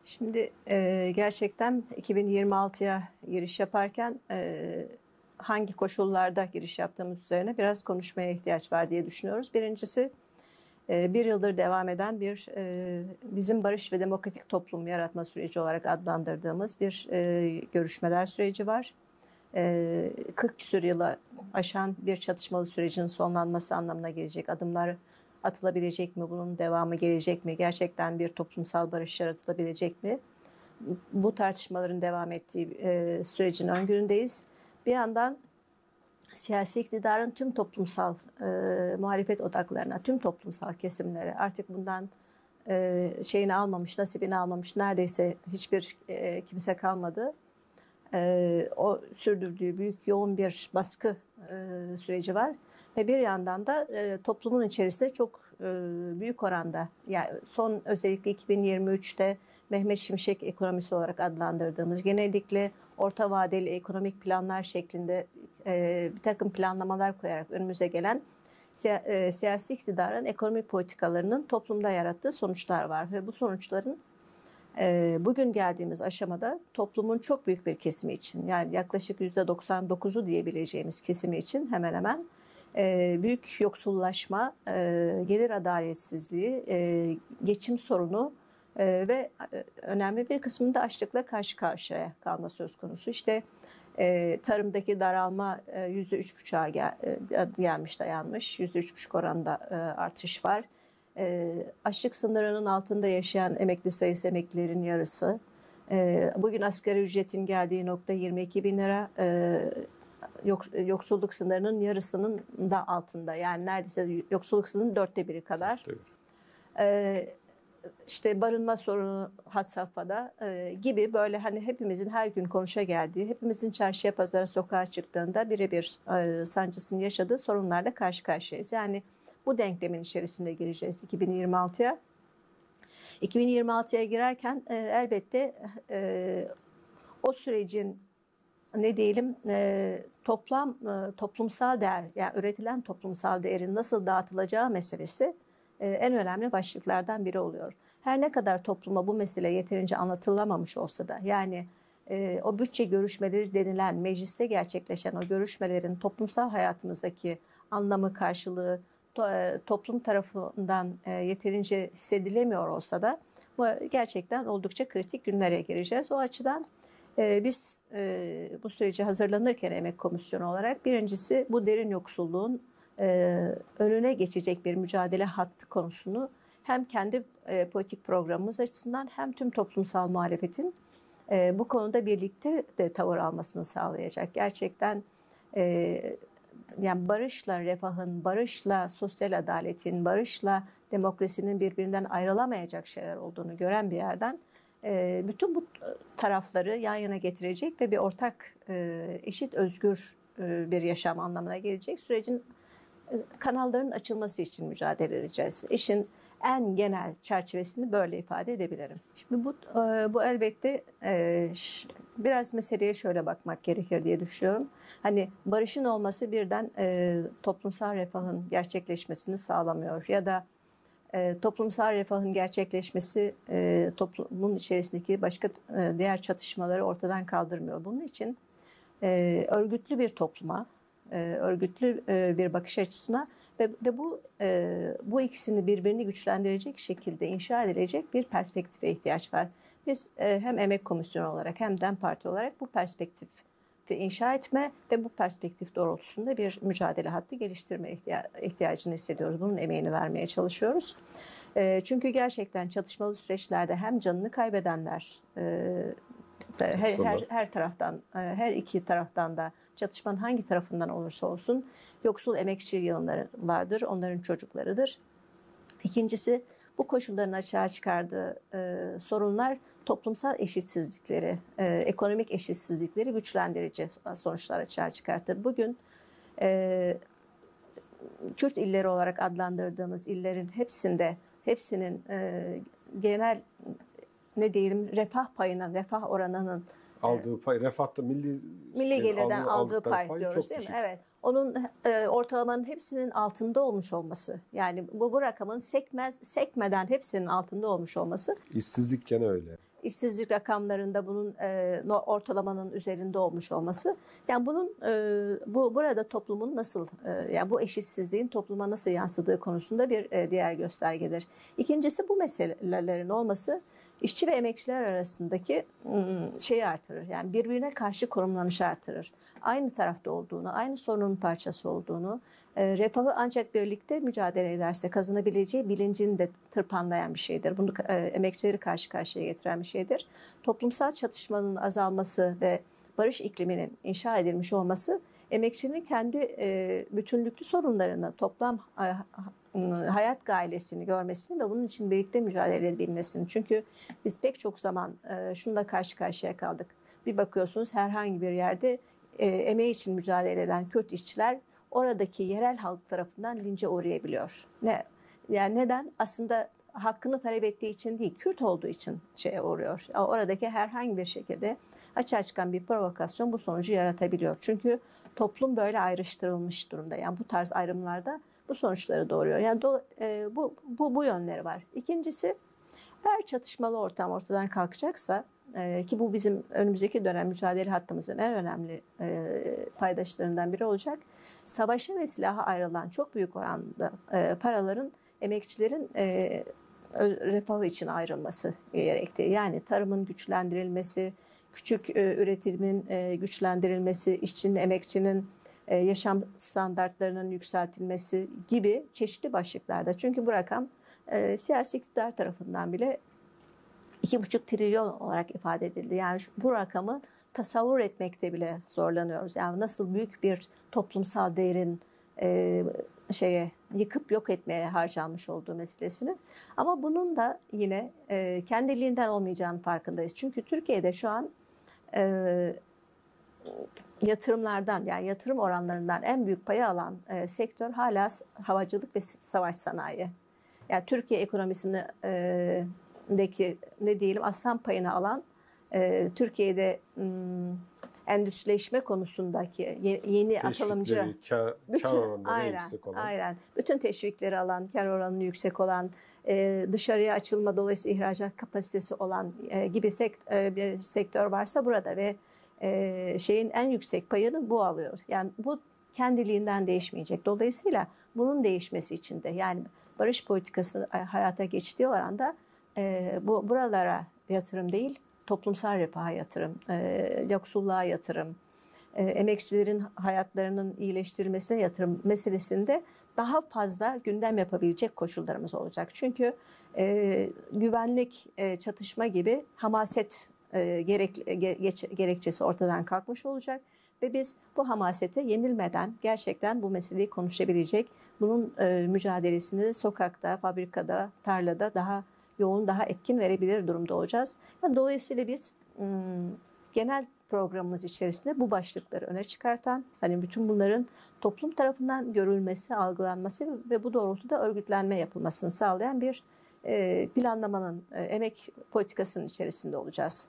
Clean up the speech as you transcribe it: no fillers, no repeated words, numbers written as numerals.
Şimdi gerçekten 2026'ya giriş yaparken hangi koşullarda giriş yaptığımız üzerine biraz konuşmaya ihtiyaç var diye düşünüyoruz. Birincisi bir yıldır devam eden bizim barış ve demokratik toplum yaratma süreci olarak adlandırdığımız bir görüşmeler süreci var. 40 küsur yıla aşan bir çatışmalı sürecin sonlanması anlamına gelecek adımlar atılabilecek mi? Bunun devamı gelecek mi? Gerçekten bir toplumsal barış yaratılabilecek mi? Bu tartışmaların devam ettiği sürecin öncülündeyiz. Bir yandan siyasi iktidarın tüm toplumsal muhalefet odaklarına, tüm toplumsal kesimlere artık bundan şeyini almamış, nasibini almamış neredeyse hiçbir kimse kalmadı. O sürdürdüğü büyük yoğun bir baskı süreci var. Ve bir yandan da toplumun içerisinde çok büyük oranda, yani son özellikle 2023'te Mehmet Şimşek ekonomisi olarak adlandırdığımız, genellikle orta vadeli ekonomik planlar şeklinde bir takım planlamalar koyarak önümüze gelen siyasi iktidarın ekonomi politikalarının toplumda yarattığı sonuçlar var. Ve bu sonuçların bugün geldiğimiz aşamada toplumun çok büyük bir kesimi için, yani yaklaşık %99'u diyebileceğimiz kesimi için hemen hemen büyük yoksullaşma, gelir adaletsizliği, geçim sorunu ve önemli bir kısmında açlıkla karşı karşıya kalma söz konusu. İşte tarımdaki daralma %3,5'a gelmiş, dayanmış. %3,5 oranında artış var. Açlık sınırının altında yaşayan emekli sayısı emeklilerin yarısı. Bugün asgari ücretin geldiği nokta 22 bin lira. Yoksulluk sınırının yarısının da altında. Yani neredeyse yoksulluk sınırının 1/4 kadar. İşte barınma sorunu had safhada gibi, böyle hani hepimizin her gün konuşa geldiği, hepimizin çarşıya, pazara, sokağa çıktığında birebir sancısını yaşadığı sorunlarla karşı karşıyayız. Yani bu denklemin içerisinde gireceğiz 2026'ya. 2026'ya girerken elbette o sürecin toplumsal değer, yani üretilen toplumsal değerin nasıl dağıtılacağı meselesi en önemli başlıklardan biri oluyor. Her ne kadar topluma bu mesele yeterince anlatılamamış olsa da, yani o bütçe görüşmeleri denilen, mecliste gerçekleşen o görüşmelerin toplumsal hayatımızdaki anlamı, karşılığı toplum tarafından yeterince hissedilemiyor olsa da bu gerçekten oldukça kritik günlere gireceğiz. O açıdan biz bu sürece hazırlanırken Emek Komisyonu olarak birincisi bu derin yoksulluğun önüne geçecek bir mücadele hattı konusunu hem kendi politik programımız açısından hem tüm toplumsal muhalefetin bu konuda birlikte de tavır almasını sağlayacak. Gerçekten yani barışla refahın, barışla sosyal adaletin, barışla demokrasinin birbirinden ayrılamayacak şeyler olduğunu gören bir yerden bütün bu tarafları yan yana getirecek ve bir ortak, eşit, özgür bir yaşam anlamına gelecek sürecin kanalların açılması için mücadele edeceğiz. İşin en genel çerçevesini böyle ifade edebilirim. Şimdi bu elbette biraz meseleye şöyle bakmak gerekir diye düşünüyorum. Hani barışın olması birden toplumsal refahın gerçekleşmesini sağlamıyor ya da toplumsal refahın gerçekleşmesi toplumun içerisindeki başka diğer çatışmaları ortadan kaldırmıyor. Bunun için örgütlü bir topluma, örgütlü bir bakış açısına ve bu ikisini birbirini güçlendirecek şekilde inşa edilecek bir perspektife ihtiyaç var. Biz hem Emek Komisyonu olarak hem DEM Parti olarak bu perspektifi inşa etme ve bu perspektif doğrultusunda bir mücadele hattı geliştirme ihtiyacını hissediyoruz. Bunun emeğini vermeye çalışıyoruz. Çünkü gerçekten çatışmalı süreçlerde hem canını kaybedenler, her taraftan, her iki taraftan da çatışmanın hangi tarafından olursa olsun yoksul emekçi yığınları vardır, onların çocuklarıdır. İkincisi, bu koşulların açığa çıkardığı sorunlar toplumsal eşitsizlikleri, ekonomik eşitsizlikleri güçlendirici sonuçlar açığa çıkartır. Bugün Kürt illeri olarak adlandırdığımız illerin hepsinin genel refah payının, refah oranının aldığı pay, refahta milli gelirden aldığı pay diyoruz değil mi? Evet. Onun ortalamanın hepsinin altında olmuş olması, yani bu rakamın sekmeden hepsinin altında olmuş olması. İşsizlik gene öyle. işsizlik rakamlarında bunun ortalamanın üzerinde olmuş olması. Yani bunun burada toplumun nasıl yani bu eşitsizliğin topluma nasıl yansıdığı konusunda bir diğer göstergedir. İkincisi bu meselelerin olması işçi ve emekçiler arasındaki şeyi artırır. Yani birbirine karşı konumlanışı artırır. Aynı tarafta olduğunu, aynı sorunun parçası olduğunu, refahı ancak birlikte mücadele ederse kazanabileceği bilincini de tırpanlayan bir şeydir. Bunu emekçileri karşı karşıya getiren bir şeydir. Toplumsal çatışmanın azalması ve barış ikliminin inşa edilmiş olması emekçinin kendi bütünlüklü sorunlarını, toplam hayat gailesini görmesini ve bunun için birlikte mücadele edebilmesini. Çünkü biz pek çok zaman şununla karşı karşıya kaldık. Bir bakıyorsunuz herhangi bir yerde emeği için mücadele eden Kürt işçiler oradaki yerel halk tarafından lince uğrayabiliyor. Yani neden? Aslında hakkını talep ettiği için değil, Kürt olduğu için uğruyor. Oradaki herhangi bir şekilde açığa çıkan bir provokasyon bu sonucu yaratabiliyor. Çünkü toplum böyle ayrıştırılmış durumda. Yani bu tarz ayrımlarda bu sonuçları doğuruyor. Yani bu yönleri var. İkincisi, eğer çatışmalı ortam ortadan kalkacaksa ki bu bizim önümüzdeki dönem mücadele hattımızın en önemli paydaşlarından biri olacak. Savaşa ve silaha ayrılan çok büyük oranda paraların emekçilerin refahı için ayrılması gerektiği. Yani tarımın güçlendirilmesi, küçük üretimin güçlendirilmesi, işçinin, emekçinin yaşam standartlarının yükseltilmesi gibi çeşitli başlıklarda. Çünkü bu rakam siyasi iktidar tarafından bile 2,5 trilyon olarak ifade edildi. Yani bu rakamı tasavvur etmekte bile zorlanıyoruz. Yani nasıl büyük bir toplumsal değerin yıkıp yok etmeye harcanmış olduğu meselesini. Ama bunun da yine kendiliğinden olmayacağının farkındayız. Çünkü Türkiye'de şu an yatırımlardan, yani yatırım oranlarından en büyük payı alan sektör hala havacılık ve savaş sanayi. Yani Türkiye ekonomisindeki ne diyelim aslan payını alan, Türkiye'de endüstrileşme konusundaki yeni atılımcı, kar oranları yüksek olan. Aynen. Bütün teşvikleri alan, kar oranı yüksek olan, dışarıya açılma dolayısıyla ihracat kapasitesi olan gibi bir sektör varsa burada ve şeyin en yüksek payını bu alıyor. Yani bu kendiliğinden değişmeyecek. Dolayısıyla bunun değişmesi için de yani barış politikası hayata geçtiği oranda buralara yatırım değil, toplumsal refaha yatırım, yoksulluğa yatırım, emekçilerin hayatlarının iyileştirilmesine yatırım meselesinde daha fazla gündem yapabilecek koşullarımız olacak. Çünkü güvenlik, çatışma gibi hamaset gerekçesi ortadan kalkmış olacak ve biz bu hamasete yenilmeden gerçekten bu meseleyi konuşabilecek, bunun mücadelesini sokakta, fabrikada, tarlada daha yoğun, daha etkin verebilir durumda olacağız. Yani dolayısıyla biz genel programımız içerisinde bu başlıkları öne çıkartan, hani bütün bunların toplum tarafından görülmesi, algılanması ve bu doğrultuda örgütlenme yapılmasını sağlayan bir planlamanın, emek politikasının içerisinde olacağız.